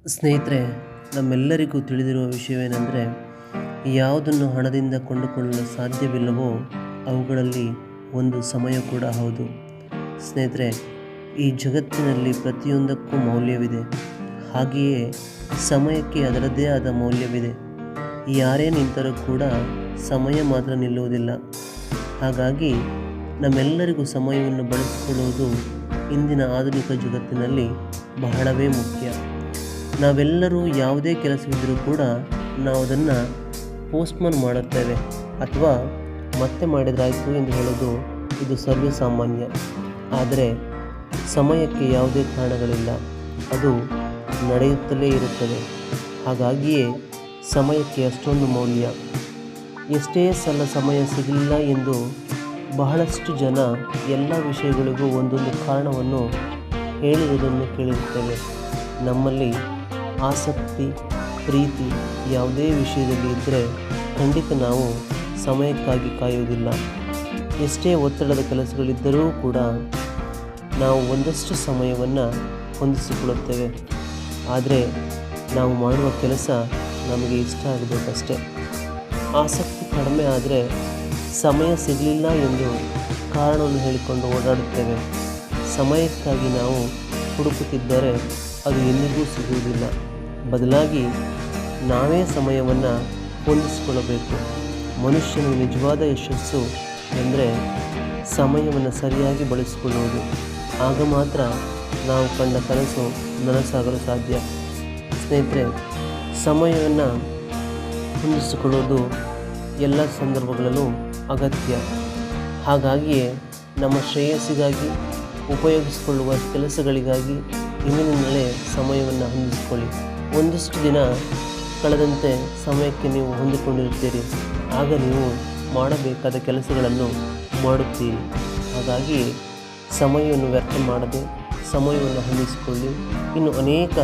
ಸ್ನೇಹಿತರೆ, ನಮ್ಮೆಲ್ಲರಿಗೂ ತಿಳಿದಿರುವ ವಿಷಯವೇನೆಂದರೆ, ಯಾವುದನ್ನು ಹಣದಿಂದ ಕೊಂಡುಕೊಳ್ಳಲು ಸಾಧ್ಯವಿಲ್ಲವೋ ಅವುಗಳಲ್ಲಿ ಒಂದು ಸಮಯ ಕೂಡ ಹೌದು. ಸ್ನೇಹಿತರೆ, ಈ ಜಗತ್ತಿನಲ್ಲಿ ಪ್ರತಿಯೊಂದಕ್ಕೂ ಮೌಲ್ಯವಿದೆ. ಹಾಗೆಯೇ ಸಮಯಕ್ಕೆ ಅದರದ್ದೇ ಆದ ಮೌಲ್ಯವಿದೆ. ಯಾರೇ ನಿಂತರೂ ಕೂಡ ಸಮಯ ಮಾತ್ರ ನಿಲ್ಲುವುದಿಲ್ಲ. ಹಾಗಾಗಿ ನಮ್ಮೆಲ್ಲರಿಗೂ ಸಮಯವನ್ನು ಬಳಸಿಕೊಳ್ಳುವುದು ಇಂದಿನ ಆಧುನಿಕ ಜಗತ್ತಿನಲ್ಲಿ ಬಹಳವೇ ಮುಖ್ಯ. ನಾವೆಲ್ಲರೂ ಯಾವುದೇ ಕೆಲಸವಿದ್ದರೂ ಕೂಡ ನಾವು ಅದನ್ನು ಪೋಸ್ಟ್ಪೋನ್ ಮಾಡುತ್ತೇವೆ ಅಥವಾ ಮತ್ತೆ ಮಾಡಿದ್ರಾಯಿತು ಎಂದು ಹೇಳೋದು ಇದು ಸರ್ವೇ ಸಾಮಾನ್ಯ. ಆದರೆ ಸಮಯಕ್ಕೆ ಯಾವುದೇ ಕಾರಣಗಳಿಲ್ಲ, ಅದು ನಡೆಯುತ್ತಲೇ ಇರುತ್ತದೆ. ಹಾಗಾಗಿಯೇ ಸಮಯಕ್ಕೆ ಅಷ್ಟೊಂದು ಮೌಲ್ಯ. ಎಷ್ಟೇ ಸಲ ಸಮಯ ಸಿಗಲಿಲ್ಲ ಎಂದು ಬಹಳಷ್ಟು ಜನ ಎಲ್ಲ ವಿಷಯಗಳಿಗೂ ಒಂದೊಂದು ಕಾರಣವನ್ನು ಹೇಳಿರುವುದನ್ನು ಕೇಳಿರುತ್ತೇವೆ. ನಮ್ಮಲ್ಲಿ ಆಸಕ್ತಿ, ಪ್ರೀತಿ ಯಾವುದೇ ವಿಷಯದಲ್ಲಿ ಇದ್ದರೆ ಖಂಡಿತ ನಾವು ಸಮಯಕ್ಕಾಗಿ ಕಾಯುವುದಿಲ್ಲ. ಎಷ್ಟೇ ಒತ್ತಡದ ಕೆಲಸಗಳಿದ್ದರೂ ಕೂಡ ನಾವು ಒಂದಷ್ಟು ಸಮಯವನ್ನು ಹೊಂದಿಸಿಕೊಳ್ಳುತ್ತೇವೆ. ಆದರೆ ನಾವು ಮಾಡುವ ಕೆಲಸ ನಮಗೆ ಇಷ್ಟ ಆಗಬೇಕಷ್ಟೆ. ಆಸಕ್ತಿ ಕಡಿಮೆ ಆದರೆ ಸಮಯ ಸಿಗಲಿಲ್ಲ ಎಂದು ಕಾರಣವನ್ನು ಹೇಳಿಕೊಂಡು ಓಡಾಡುತ್ತೇವೆ. ಸಮಯಕ್ಕಾಗಿ ನಾವು ಹುಡುಕುತ್ತಿದ್ದರೆ ಅದು ಎಂದಿಗೂ ಸಿಗುವುದಿಲ್ಲ. ಬದಲಾಗಿ ನಾವೇ ಸಮಯವನ್ನು ಹೊಂದಿಸಿಕೊಳ್ಳಬೇಕು. ಮನುಷ್ಯನ ನಿಜವಾದ ಯಶಸ್ಸು ಎಂದರೆ ಸಮಯವನ್ನು ಸರಿಯಾಗಿ ಬಳಸಿಕೊಳ್ಳುವುದು. ಆಗ ಮಾತ್ರ ನಾವು ಕಂಡ ಕನಸು ನನಸಾಗಲು ಸಾಧ್ಯ. ಸ್ನೇಹಿತರೆ, ಸಮಯವನ್ನು ಹೊಂದಿಸಿಕೊಳ್ಳುವುದು ಎಲ್ಲ ಸಂದರ್ಭಗಳಲ್ಲೂ ಅಗತ್ಯ. ಹಾಗಾಗಿಯೇ ನಮ್ಮ ಶ್ರೇಯಸ್ಸಿಗಾಗಿ ಉಪಯೋಗಿಸಿಕೊಳ್ಳುವ ಕೆಲಸಗಳಿಗಾಗಿ ಇಂದಿನಿಂದಲೇ ಸಮಯವನ್ನು ಹೊಂದಿಸಿಕೊಳ್ಳಿ. ಒಂದಿಷ್ಟು ದಿನ ಕಳೆದಂತೆ ಸಮಯಕ್ಕೆ ನೀವು ಹೊಂದಿಕೊಂಡಿರುತ್ತೀರಿ. ಆಗ ನೀವು ಮಾಡಬೇಕಾದ ಕೆಲಸಗಳನ್ನು ಮಾಡುತ್ತೀರಿ. ಹಾಗಾಗಿ ಸಮಯವನ್ನು ವ್ಯರ್ಥ ಮಾಡದೆ ಸಮಯವನ್ನು ಹೊಂದಿಸಿಕೊಳ್ಳಿ. ಇನ್ನು ಅನೇಕ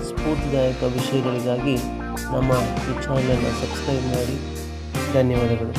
ಸ್ಫೂರ್ತಿದಾಯಕ ವಿಷಯಗಳಿಗಾಗಿ ನಮ್ಮ ಈ ಚಾನಲನ್ನು ಸಬ್ಸ್ಕ್ರೈಬ್ ಮಾಡಿ. ಧನ್ಯವಾದಗಳು.